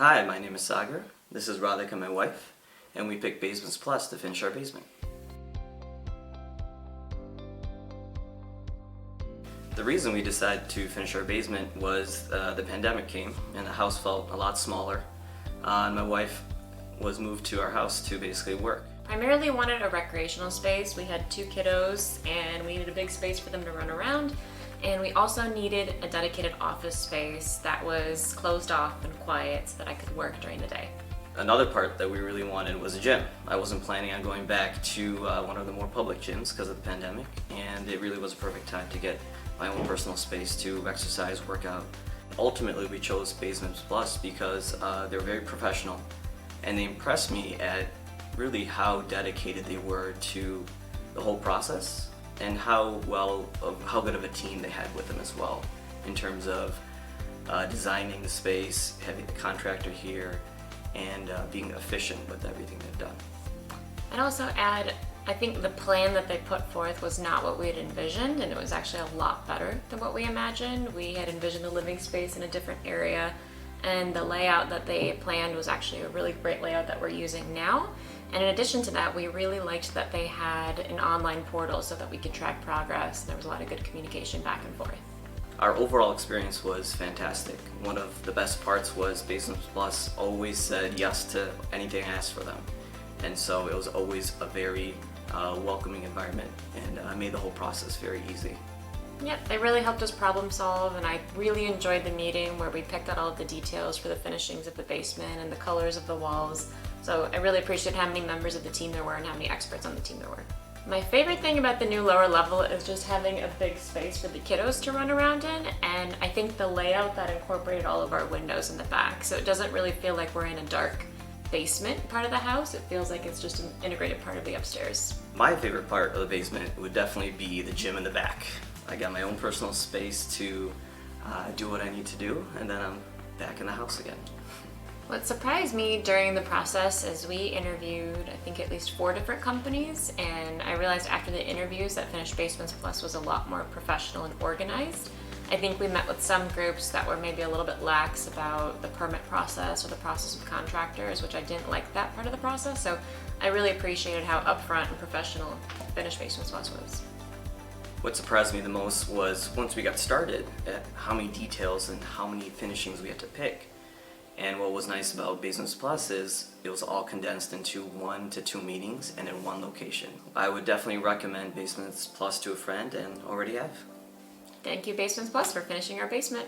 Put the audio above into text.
Hi, my name is Sagar. This is Radhika, my wife, and we picked Basements Plus to finish our basement. The reason we decided to finish our basement was the pandemic came and the house felt a lot smaller. And my wife was moved to our house to basically work. Primarily wanted a recreational space. We had 2 kiddos and we needed a big space for them to run around. And we also needed a dedicated office space that was closed off and quiet so that I could work during the day. Another part that we really wanted was a gym. I wasn't planning on going back to one of the more public gyms because of the pandemic, and it really was a perfect time to get my own personal space to exercise, work out. Ultimately, we chose Basements Plus because they're very professional, and they impressed me at really how dedicated they were to the whole process and how good of a team they had with them as well, in terms of designing the space, having the contractor here, and being efficient with everything they've done. I'd also add, I think the plan that they put forth was not what we had envisioned, and it was actually a lot better than what we imagined. We had envisioned a living space in a different area, and the layout that they planned was actually a really great layout that we're using now. And in addition to that, we really liked that they had an online portal so that we could track progress. There was a lot of good communication back and forth. Our overall experience was fantastic. One of the best parts was Basements Plus always said yes to anything I asked for them. And so it was always a very welcoming environment, and made the whole process very easy. Yep, they really helped us problem solve, and I really enjoyed the meeting where we picked out all of the details for the finishings of the basement and the colors of the walls. So I really appreciate how many members of the team there were and how many experts on the team there were. My favorite thing about the new lower level is just having a big space for the kiddos to run around in, and I think the layout that incorporated all of our windows in the back, so it doesn't really feel like we're in a dark basement part of the house. It feels like it's just an integrated part of the upstairs. My favorite part of the basement would definitely be the gym in the back. I got my own personal space to do what I need to do, and then I'm back in the house again. What surprised me during the process is we interviewed, I think, at least 4 different companies, and I realized after the interviews that Finished Basements Plus was a lot more professional and organized. I think we met with some groups that were maybe a little bit lax about the permit process or the process with contractors, which I didn't like that part of the process, so I really appreciated how upfront and professional Finished Basements Plus was. What surprised me the most was once we got started at how many details and how many finishings we had to pick. And what was nice about Basements Plus is it was all condensed into 1 to 2 meetings and in one location. I would definitely recommend Basements Plus to a friend, and already have. Thank you, Basements Plus, for finishing our basement.